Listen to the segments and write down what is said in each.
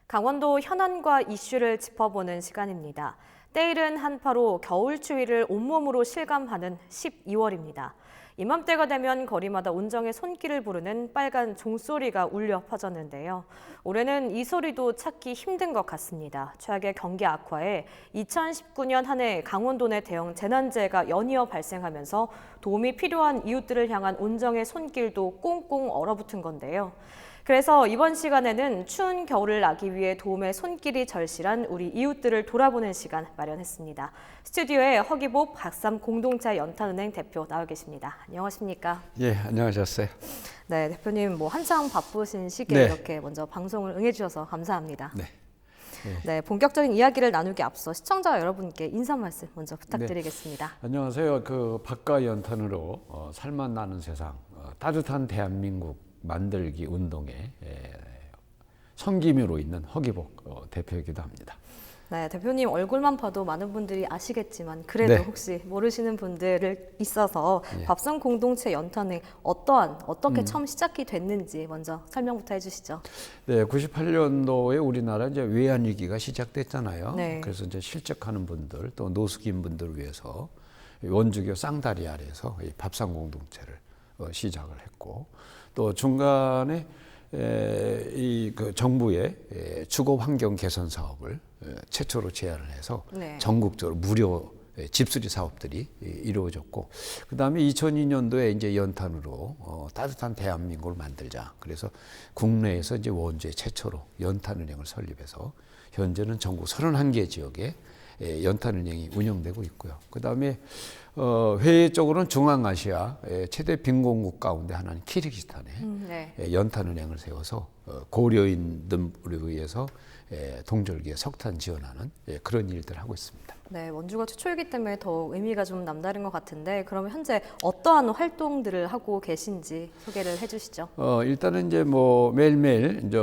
강원도 현안과 이슈를 짚어보는 시간입니다. 때이른 한파로 겨울 추위를 온몸으로 실감하는 12월입니다. 이맘때가 되면 거리마다 온정의 손길을 부르는 빨간 종소리가 울려 퍼졌는데요. 올해는 이 소리도 찾기 힘든 것 같습니다. 최악의 경기 악화에 2019년 한 해 강원도 내 대형 재난재해가 연이어 발생하면서 도움이 필요한 이웃들을 향한 온정의 손길도 꽁꽁 얼어붙은 건데요. 그래서 이번 시간에는 추운 겨울을 나기 위해 도움의 손길이 절실한 우리 이웃들을 돌아보는 시간 마련했습니다. 스튜디오에 허기복 박삼 공동체 연탄은행 대표 나와 계십니다. 안녕하십니까? 예, 안녕하셨어요. 네, 대표님 한창 바쁘신 시기에 네. 이렇게 먼저 방송을 응해주셔서 감사합니다. 네. 네, 본격적인 이야기를 나누기 앞서 시청자 여러분께 인사 말씀 먼저 부탁드리겠습니다. 안녕하세요. 밥과 연탄으로 살맛 나는 세상, 따뜻한 대한민국 만들기 운동의 섬김으로 있는 허기복 대표이기도 합니다. 네, 대표님 얼굴만 봐도 많은 분들이 아시겠지만 그래도 네. 혹시 모르시는 분들을 있어서 예. 밥상 공동체 연탄이 어떻게 처음 시작이 됐는지 먼저 설명부터 해주시죠. 네, 98년도에 우리나라 이제 외환 위기가 시작됐잖아요. 네. 그래서 이제 실적하는 분들 또 노숙인 분들을 위해서 원주교 쌍다리 아래에서 이 밥상 공동체를 시작을 했고, 또 중간에 정부의 주거 환경 개선 사업을 최초로 제안을 해서 네. 전국적으로 무료 집수리 사업들이 이루어졌고, 그 다음에 2002년도에 이제 연탄으로 따뜻한 대한민국을 만들자. 그래서 국내에서 이제 원주에 최초로 연탄은행을 설립해서 현재는 전국 31개 지역에 연탄은행이 운영되고 있고요. 그 다음에 회적으로는 중앙아시아 최대 빈곤국 가운데 하나인 키르기스탄에 네. 연탄은행을 세워서 고려인들을 위해서 동절기에 석탄 지원하는 그런 일들을 하고 있습니다. 네, 원주가 최초이기 때문에 더 의미가 좀 남다른 것 같은데 그러면 현재 어떠한 활동들을 하고 계신지 소개를 해주시죠. 일단은 이제 매일매일 이제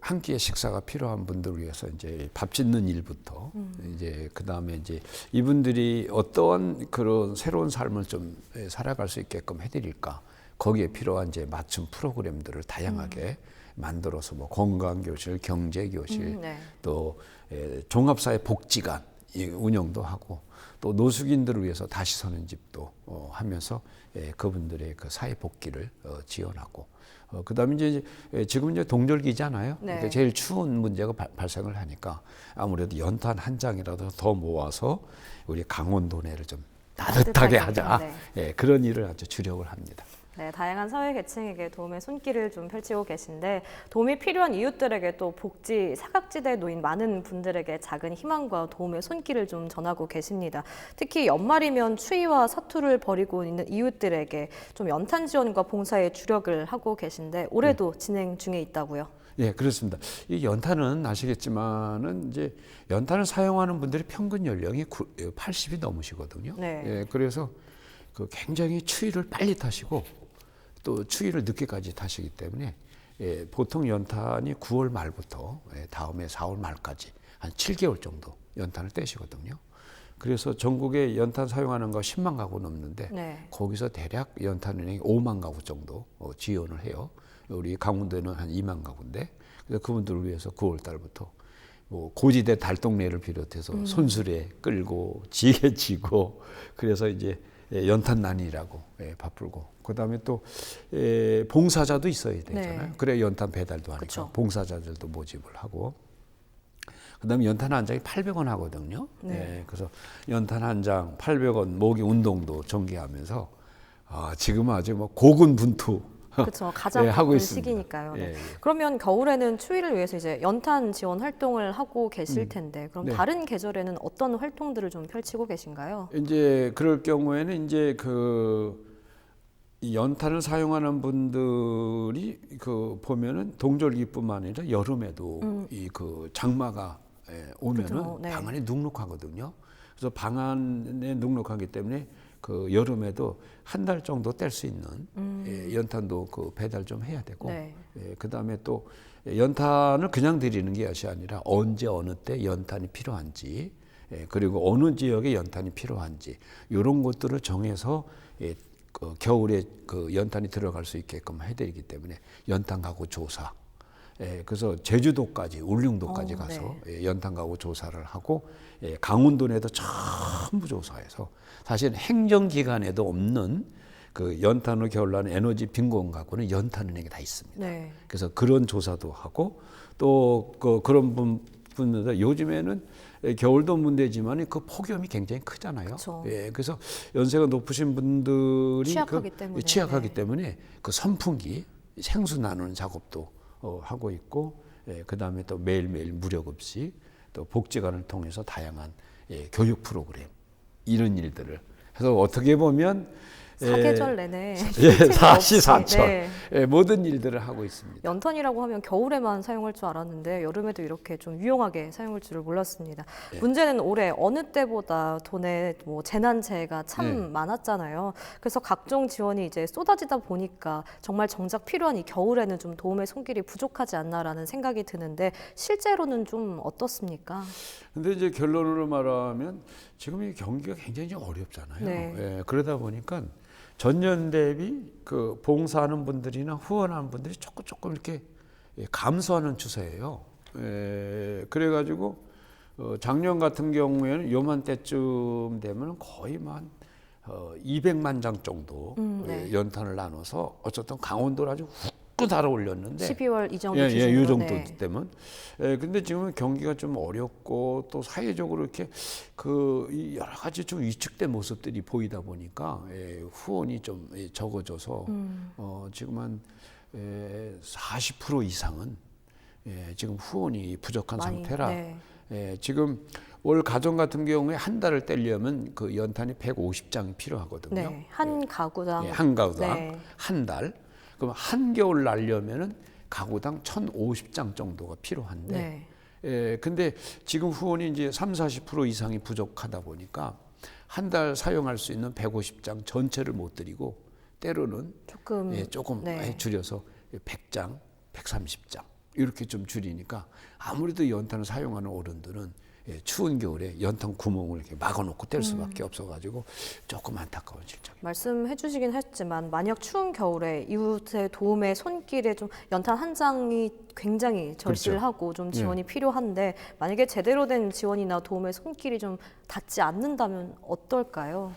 한 끼의 식사가 필요한 분들을 위해서 이제 밥 짓는 일부터 이제 그 다음에 이제 이분들이 어떠한 그런 새로운 삶을 좀 살아갈 수 있게끔 해드릴까, 거기에 필요한 이제 맞춤 프로그램들을 다양하게 만들어서 건강교실, 경제교실, 네. 또 종합사회 복지관 운영도 하고, 또 노숙인들을 위해서 다시 서는 집도 하면서 그분들의 그 사회 복귀를 지원하고, 그다음에 이제 지금 이제 동절기잖아요. 네. 그러니까 제일 추운 문제가 발생을 하니까 아무래도 연탄 한 장이라도 더 모아서 우리 강원도 내를 좀 따뜻하게 하자. 네. 그런 일을 아주 주력을 합니다. 네, 다양한 사회 계층에게 도움의 손길을 좀 펼치고 계신데 도움이 필요한 이웃들에게 또 복지 사각지대에 놓인 많은 분들에게 작은 희망과 도움의 손길을 좀 전하고 계십니다. 특히 연말이면 추위와 사투를 벌이고 있는 이웃들에게 좀 연탄 지원과 봉사에 주력을 하고 계신데 올해도 진행 중에 있다고요? 예, 그렇습니다. 이 연탄은 아시겠지만은 이제 연탄을 사용하는 분들의 평균 연령이 80이 넘으시거든요. 네. 예, 그래서 굉장히 추위를 빨리 타시고 또 추위를 늦게까지 타시기 때문에 보통 연탄이 9월 말부터 다음해 4월 말까지 한 7개월 정도 연탄을 떼시거든요. 그래서 전국에 연탄 사용하는 거 10만 가구 넘는데 네. 거기서 대략 연탄은행이 5만 가구 정도 지원을 해요. 우리 강원도는 한 2만 가구인데, 그래서 그분들을 위해서 9월 달부터 고지대 달동네를 비롯해서 손수레 끌고 지게 지고, 그래서 이제 연탄난이라고 바쁘고, 그다음에 또 봉사자도 있어야 되잖아요. 네. 그래 연탄 배달도 하니까 그쵸. 봉사자들도 모집을 하고, 그다음에 연탄 한 장이 800원 하거든요. 네. 그래서 연탄 한 장 800원 모기 운동도 전개하면서 지금 아주 고군분투 그렇죠. 가장 하고 바쁜 있습니다. 시기니까요. 네. 예, 예. 그러면 겨울에는 추위를 위해서 이제 연탄 지원 활동을 하고 계실 텐데 그럼 네. 다른 계절에는 어떤 활동들을 좀 펼치고 계신가요? 이제 그럴 경우에는 이제 이 연탄을 사용하는 분들이 보면은 동절기뿐만 아니라 여름에도 이 장마가 오면은 그렇죠. 네. 방 안이 눅눅하거든요. 그래서 방 안에 눅눅하기 때문에 여름에도 한 달 정도 뗄 수 있는 연탄도 배달 좀 해야 되고, 네. 그다음에 또 연탄을 그냥 드리는 것이 아니라 언제 어느 때 연탄이 필요한지, 그리고 어느 지역에 연탄이 필요한지 이런 것들을 정해서 겨울에 연탄이 들어갈 수 있게끔 해드리기 때문에 연탄 가구 조사, 그래서 제주도까지, 울릉도까지 가서 연탄 가구 조사를 하고 강원도 내도 전부 조사해서 사실 행정기관에도 없는 그 연탄으로 겨울나는 에너지 빈곤 가구는 연탄은행에 다 있습니다. 네. 그래서 그런 조사도 하고 또 그런 분들 요즘에는 겨울도 문제지만 그 폭염이 굉장히 크잖아요. 그렇죠. 그래서 연세가 높으신 분들이 취약하기 때문에 그 선풍기 생수 나누는 작업도 하고 있고, 그다음에 또 매일매일 무료급식, 또 복지관을 통해서 다양한 교육 프로그램 이런 일들을 해서 어떻게 보면 사계절 내내 사시사철 모든 일들을 하고 있습니다. 연탄이라고 하면 겨울에만 사용할 줄 알았는데 여름에도 이렇게 좀 유용하게 사용할 줄을 몰랐습니다. 문제는 올해 어느 때보다 돈에 뭐 재난재해가 참 많았잖아요. 그래서 각종 지원이 이제 쏟아지다 보니까 정말 정작 필요한 이 겨울에는 좀 도움의 손길이 부족하지 않나라는 생각이 드는데 실제로는 좀 어떻습니까? 근데 이제 결론으로 말하면 지금 이 경기가 굉장히 어렵잖아요. 그러다 보니까 전년 대비 그 봉사하는 분들이나 후원하는 분들이 조금 이렇게 감소하는 추세예요. 그래가지고 작년 같은 경우에는 요맘때쯤 되면 거의 한 200만 장 정도 연탄을 나눠서 어쨌든 강원도를 아주 훅 달아 올렸는데 12월 이 정도 이 정도 되면 근데 지금은 경기가 좀 어렵고 또 사회적으로 이렇게 그 여러 가지 좀 위축된 모습들이 보이다 보니까 후원이 좀 적어져서 지금 한 40% 이상은 지금 후원이 부족한 상태라 지금 올 가정 같은 경우에 한 달을 떼려면 그 연탄이 150장이 필요하거든요. 한 가구당 한 달. 그럼 한겨울 날려면은 가구당 1,050장 정도가 필요한데, 근데 지금 후원이 이제 30-40% 이상이 부족하다 보니까 한 달 사용할 수 있는 150장 전체를 못 드리고 때로는 조금 줄여서 100장, 130장 이렇게 좀 줄이니까 아무래도 연탄을 사용하는 어른들은 추운 겨울에 연탄 구멍을 이렇게 막아놓고 뗄 수밖에 없어가지고 조금 안타까운 실정입니다. 말씀해 주시긴 했지만 만약 추운 겨울에 이웃의 도움의 손길에 좀 연탄 한 장이 굉장히 절실하고 좀 지원이 필요한데 만약에 제대로 된 지원이나 도움의 손길이 좀 닿지 않는다면 어떨까요?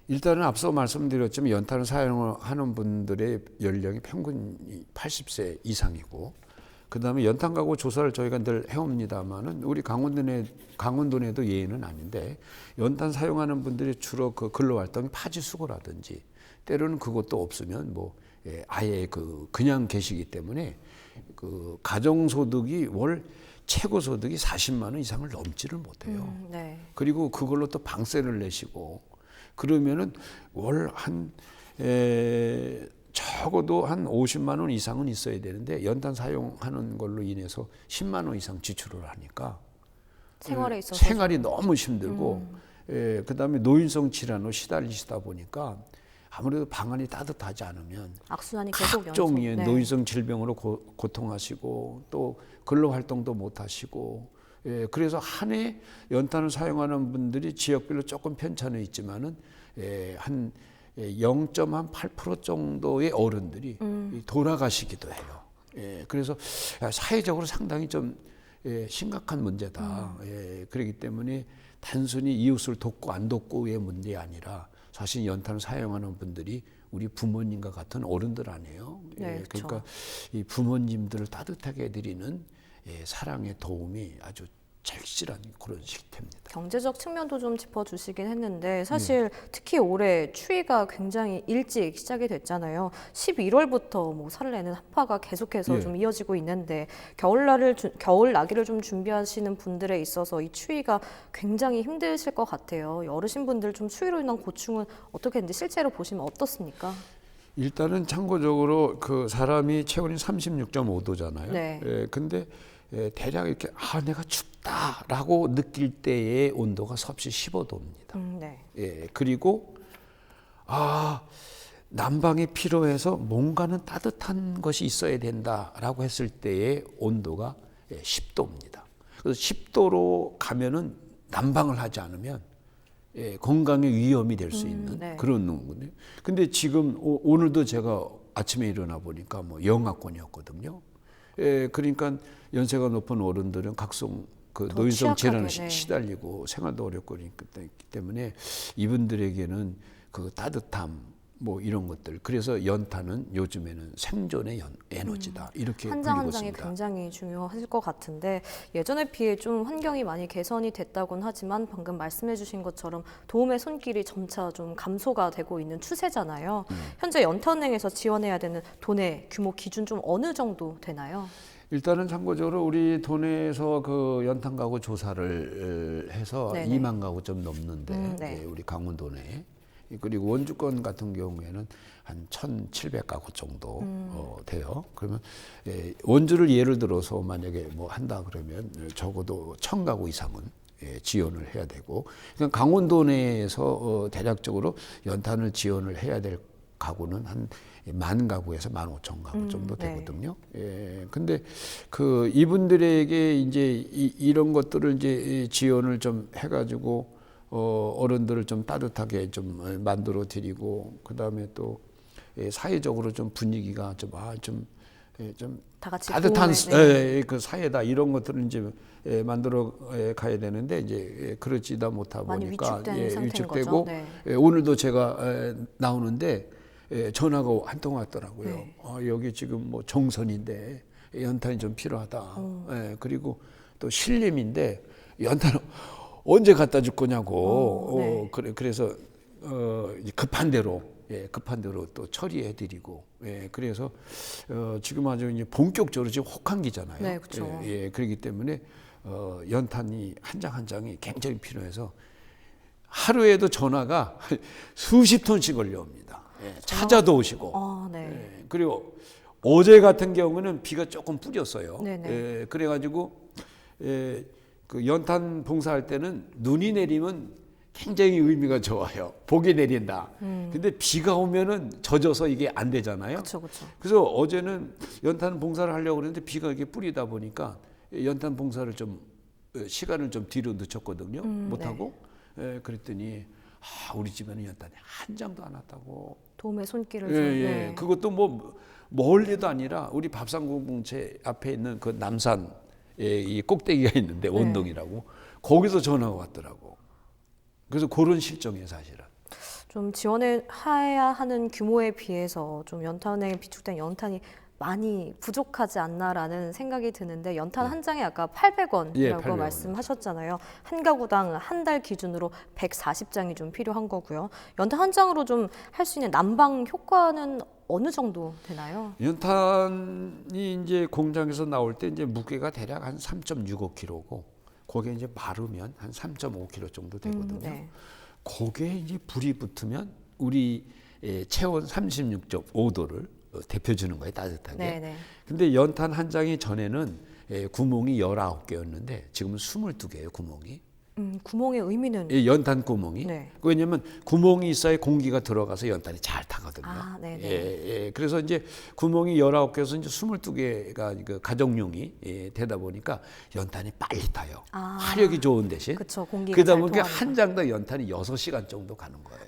일단은 앞서 말씀드렸지만 연탄을 사용하는 분들의 연령이 평균 80세 이상이고 그다음에 연탄 가구 조사를 저희가 늘 해옵니다만은 우리 강원도 내도 예외는 아닌데 연탄 사용하는 분들이 주로 그 근로활동이 파지수거라든지 때로는 그것도 없으면 뭐 아예 그냥 계시기 때문에 그 가정소득이 월 최고소득이 40만 원 이상을 넘지를 못해요. 그리고 그걸로 또 방세를 내시고 그러면은 월 적어도 한 50만 원 이상은 있어야 되는데 연탄 사용하는 걸로 인해서 10만 원 이상 지출을 하니까 생활이 너무 힘들고 그다음에 노인성 질환으로 시달리시다 보니까 아무래도 방안이 따뜻하지 않으면 악순환이 계속 각종의 노인성 질병으로 고통하시고 또 근로활동도 못하시고 그래서 한 해 연탄을 사용하는 분들이 지역별로 조금 편차는 있지만은 한 0.8% 정도의 어른들이 돌아가시기도 해요. 그래서 사회적으로 상당히 좀 심각한 문제다. 그렇기 때문에 단순히 이웃을 돕고 안 돕고의 문제 아니라 사실 연탄을 사용하는 분들이 우리 부모님과 같은 어른들 아니에요. 그러니까 이 부모님들을 따뜻하게 해드리는 사랑의 도움이 아주 절실한 그런 시기입니다. 경제적 측면도 좀 짚어주시긴 했는데 사실 특히 올해 추위가 굉장히 일찍 시작이 됐잖아요. 11월부터 뭐 설레는 한파가 계속해서 좀 이어지고 있는데 겨울 나기를 좀 준비하시는 분들에 있어서 이 추위가 굉장히 힘드실 것 같아요. 어르신분들 좀 추위로 인한 고충은 어떻게 했는지 실제로 보시면 어떻습니까? 일단은 참고적으로 그 사람이 체온이 36.5도잖아요. 근데 대략 이렇게 내가 춥다라고 느낄 때의 온도가 섭씨 15도입니다. 그리고 난방이 필요해서 뭔가는 따뜻한 것이 있어야 된다라고 했을 때의 온도가 10도입니다. 그래서 10도로 가면은 난방을 하지 않으면 건강에 위험이 될 수 있는 그런 거거든요. 근데 지금 오늘도 제가 아침에 일어나 보니까 뭐 영하권이었거든요. 그러니까 연세가 높은 어른들은 각종 그 더 노인성 취약하게, 질환에 네. 시달리고 생활도 어렵고 그렇기 때문에 이분들에게는 그 따뜻함 뭐 이런 것들. 그래서 연탄은 요즘에는 생존의 에너지다. 이렇게 한 불리고 장 한 장이 있습니다. 굉장히 중요하실 것 같은데 예전에 비해 좀 환경이 많이 개선이 됐다곤 하지만 방금 말씀해주신 것처럼 도움의 손길이 점차 좀 감소가 되고 있는 추세잖아요. 현재 연탄은행에서 지원해야 되는 돈의 규모 기준 좀 어느 정도 되나요? 일단은 참고적으로 우리 도내에서 그 연탄 가구 조사를 해서 네네. 2만 가구 좀 넘는데 네. 예, 우리 강원도 내에 그리고 원주권 같은 경우에는 한 1,700가구 정도 돼요. 그러면 원주를 예를 들어서 만약에 뭐 한다 그러면 적어도 1,000가구 이상은 지원을 해야 되고, 그러니까 강원도 내에서 대략적으로 연탄을 지원을 해야 될 가구는 한 10,000가구에서 15,000가구 정도 네. 되거든요. 근데 그 이분들에게 이제 이런 것들을 이제 지원을 좀 해가지고 어른들을 좀 따뜻하게 좀 만들어 드리고, 그 다음에 또 사회적으로 좀 분위기가 좀 다 같이 따뜻한 도움의, 그 사회다, 이런 것들을 이제 만들어 가야 되는데 이제 그러지다 못하다 많이 보니까 위축된 상태인 위축되고, 거죠. 네. 오늘도 제가 나오는데 전화가 한 통 왔더라고요. 네. 여기 지금 뭐 정선인데 연탄이 좀 필요하다. 그리고 또 신림인데 연탄 언제 갖다 줄 거냐고. 네. 그래서 이제 급한 대로 또 처리해드리고, 그래서 지금 아주 이제 본격적으로 지금 혹한기잖아요. 네, 그렇죠. 그렇기 때문에 연탄이 한 장 한 장이 굉장히 필요해서 하루에도 전화가 수십 톤씩 걸려옵니다. 찾아도 오시고. 네. 그리고 어제 같은 경우는 비가 조금 뿌렸어요. 네네. 그래가지고 그 연탄 봉사할 때는 눈이 내리면 굉장히 의미가 좋아요. 복이 내린다. 근데 비가 오면은 젖어서 이게 안 되잖아요. 그렇죠. 그래서 어제는 연탄 봉사를 하려고 그랬는데 비가 이렇게 뿌리다 보니까 연탄 봉사를 좀 시간을 좀 뒤로 늦췄거든요. 못하고. 그랬더니 우리 집에는 연탄이 한 장도 안 왔다고. 도움의 손길을 좀. 네. 그것도 뭐 멀리도 아니라 우리 밥상공동체 앞에 있는 그 남산 이 꼭대기가 있는데 원동이라고, 거기서 전화가 왔더라고. 그래서 그런 실정이에요, 사실은. 좀 지원해야 하는 규모에 비해서 좀 연탄은행에 비축된 연탄이 많이 부족하지 않나라는 생각이 드는데, 연탄 한 장에 아까 800원이라고 800원. 말씀하셨잖아요. 한 가구당 한 달 기준으로 140장이 좀 필요한 거고요. 연탄 한 장으로 좀 할 수 있는 난방 효과는 어느 정도 되나요? 연탄이 이제 공장에서 나올 때 이제 무게가 대략 한 3.65kg고, 거기에 이제 마르면 한 3.5kg 정도 되거든요. 네. 거기에 이제 불이 붙으면 우리 체온 36.5도를 데펴주는 거예요, 따뜻하게. 네네. 근데 연탄 한 장이 전에는 구멍이 19개였는데 지금은 22개예요, 구멍이. 구멍의 의미는? 연탄 구멍이. 네. 왜냐면 구멍이 있어야 공기가 들어가서 연탄이 잘 타거든요. 네네. 그래서 이제 구멍이 19개에서 이제 22개가 그 가정용이 되다 보니까 연탄이 빨리 타요. 화력이 좋은 대신. 그쵸, 공기가 그러다 잘 보니까 통하니까. 한 장당 연탄이 6시간 정도 가는 거예요.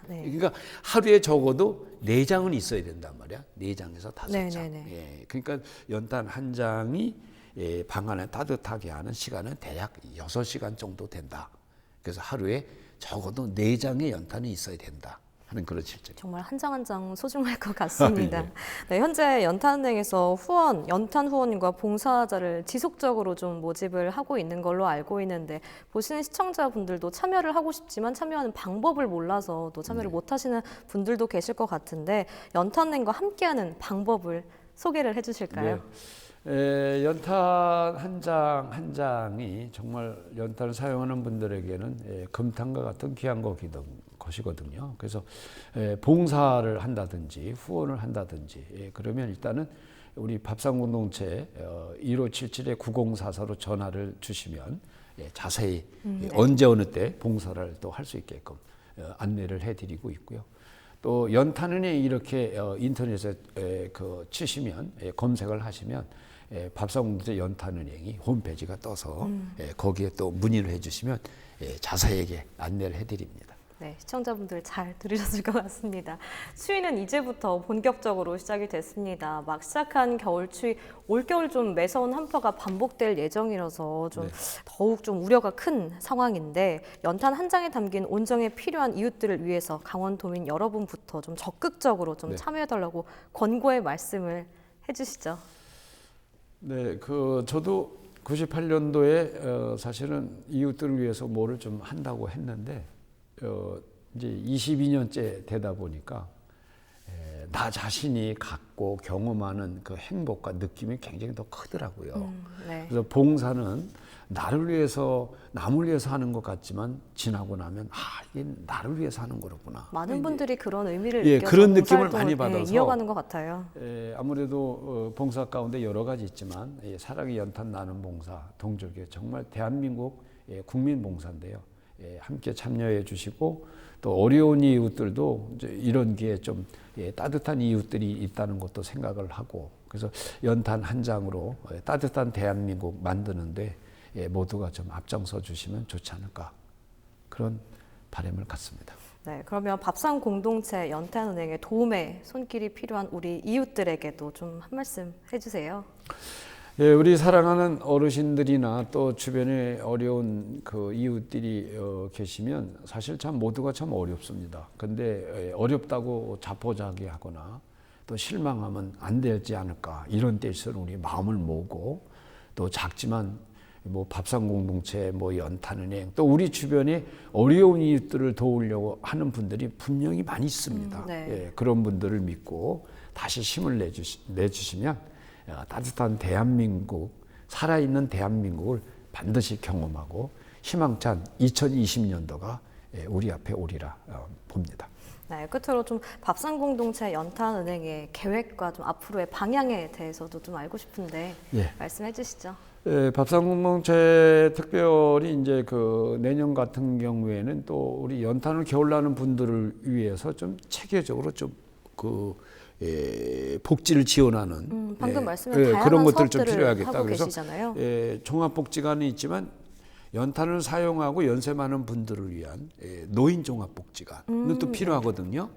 네. 그러니까 하루에 적어도 4장은 있어야 된단 말이야. 4장에서 5장. 네네네. 그러니까 연탄 한 장이 방 안에 따뜻하게 하는 시간은 대략 6시간 정도 된다. 그래서 하루에 적어도 4장의 연탄이 있어야 된다 하는 그런 실정. 정말 한 장 한 장 소중할 것 같습니다. 네, 현재 연탄은행에서 연탄 후원과 봉사자를 지속적으로 좀 모집을 하고 있는 걸로 알고 있는데, 보시는 시청자분들도 참여를 하고 싶지만 참여하는 방법을 몰라서 또 참여를 못 하시는 분들도 계실 것 같은데, 연탄은행과 함께하는 방법을 소개를 해주실까요? 연탄 한 장 한 장이 정말 연탄을 사용하는 분들에게는 금탄과 같은 귀한 것이거든요. 그래서 봉사를 한다든지 후원을 한다든지 그러면 일단은 우리 밥상공동체 1577-9044로 전화를 주시면 자세히 언제 어느 때 봉사를 또 할 수 있게끔 안내를 해드리고 있고요. 또 연탄은행 이렇게 인터넷에 치시면 검색을 하시면 밥상공동체 연탄은행이 홈페이지가 떠서 거기에 또 문의를 해주시면 자세하게 안내를 해드립니다. 네, 시청자분들 잘 들으셨을 것 같습니다. 추위는 이제부터 본격적으로 시작이 됐습니다. 막 시작한 겨울 추위, 올겨울 좀 매서운 한파가 반복될 예정이라서 좀 네. 더욱 좀 우려가 큰 상황인데 연탄 한 장에 담긴 온정에 필요한 이웃들을 위해서 강원도민 여러분부터 좀 적극적으로 좀 네. 참여해달라고 권고의 말씀을 해주시죠. 네, 저도 98년도에 사실은 이웃들을 위해서 뭐를 좀 한다고 했는데 이제 22년째 되다 보니까 나 자신이 갖고 경험하는 그 행복과 느낌이 굉장히 더 크더라고요. 네. 그래서 봉사는 나를 위해서 남을 위해서 하는 것 같지만 지나고 나면 이게 나를 위해서 하는 거구나. 많은 분들이 그런 의미를 예, 느껴서 그런 느낌을 봉사활동을, 많이 받아서 이어가는 것 같아요. 아무래도 봉사 가운데 여러 가지 있지만 사랑의 연탄 나눔 봉사 동족의 정말 대한민국 국민 봉사인데요. 함께 참여해 주시고 또 어려운 이웃들도 이제 이런 기회에 좀 따뜻한 이웃들이 있다는 것도 생각을 하고 그래서 연탄 한 장으로 따뜻한 대한민국 만드는데 모두가 좀 앞장서 주시면 좋지 않을까 그런 바람을 갖습니다. 네, 그러면 밥상 공동체 연탄은행의 도움의 손길이 필요한 우리 이웃들에게도 좀 한 말씀 해주세요. 예, 우리 사랑하는 어르신들이나 또 주변에 어려운 그 이웃들이 계시면 사실 참 모두가 참 어렵습니다. 근데 어렵다고 자포자기하거나 또 실망하면 안 되지 않을까 이런 때일수록 우리 마음을 모으고 또 작지만 뭐 밥상 공동체, 뭐 연탄은행 또 우리 주변에 어려운 이웃들을 도우려고 하는 분들이 분명히 많이 있습니다. 네. 예, 그런 분들을 믿고 다시 힘을 내주시면 따뜻한 대한민국, 살아있는 대한민국을 반드시 경험하고 희망찬 2020년도가 우리 앞에 오리라 봅니다. 네, 끝으로 좀 밥상 공동체 연탄은행의 계획과 좀 앞으로의 방향에 대해서도 좀 알고 싶은데 예. 말씀해 주시죠. 밥상 공동체 특별히 이제 그 내년 같은 경우에는 또 우리 연탄을 겨울나는 분들을 위해서 좀 체계적으로 좀 복지를 지원하는 방금 말씀하신 다양한 그런 것들 좀 사업들을 필요하겠다. 하고 그래서 계시잖아요. 종합복지관은 있지만 연탄을 사용하고 연세 많은 분들을 위한 노인 종합복지관은 또 필요하거든요.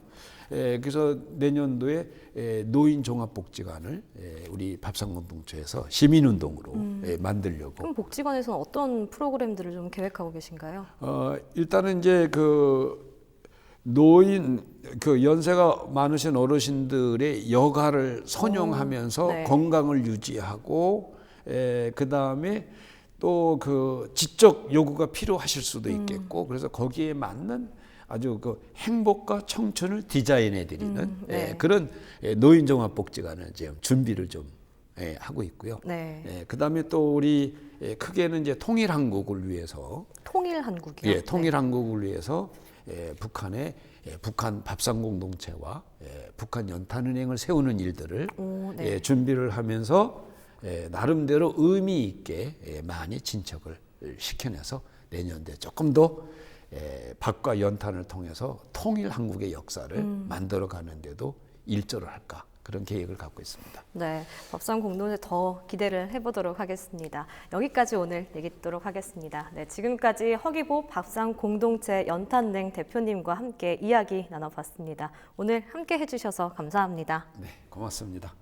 그래서 내년도에 노인 종합복지관을 우리 밥상공동체에서 시민운동으로 만들려고. 그럼 복지관에서는 어떤 프로그램들을 좀 계획하고 계신가요? 일단은 이제 노인 연세가 많으신 어르신들의 여가를 선용하면서 네. 건강을 유지하고 그 다음에 또 지적 요구가 필요하실 수도 있겠고 그래서 거기에 맞는 아주 행복과 청춘을 디자인해 드리는 네. 그런 노인 종합복지관을 지금 준비를 좀 하고 있고요. 네. 그 다음에 또 우리 크게는 이제 통일한국을 위해서 통일 한국이요. 통일한국을 위해서 북한 밥상공동체와 북한 연탄은행을 세우는 일들을 네. 준비를 하면서 나름대로 의미 있게 많이 진척을 시켜내서 내년도에 조금 더 밥과 연탄을 통해서 통일한국의 역사를 만들어가는 데도 일조를 할까 그런 계획을 갖고 있습니다. 네, 밥상 공동체 더 기대를 해보도록 하겠습니다. 여기까지 오늘 얘기 듣도록 하겠습니다. 네, 지금까지 허기보 밥상 공동체 연탄은행 대표님과 함께 이야기 나눠봤습니다. 오늘 함께 해주셔서 감사합니다. 네, 고맙습니다.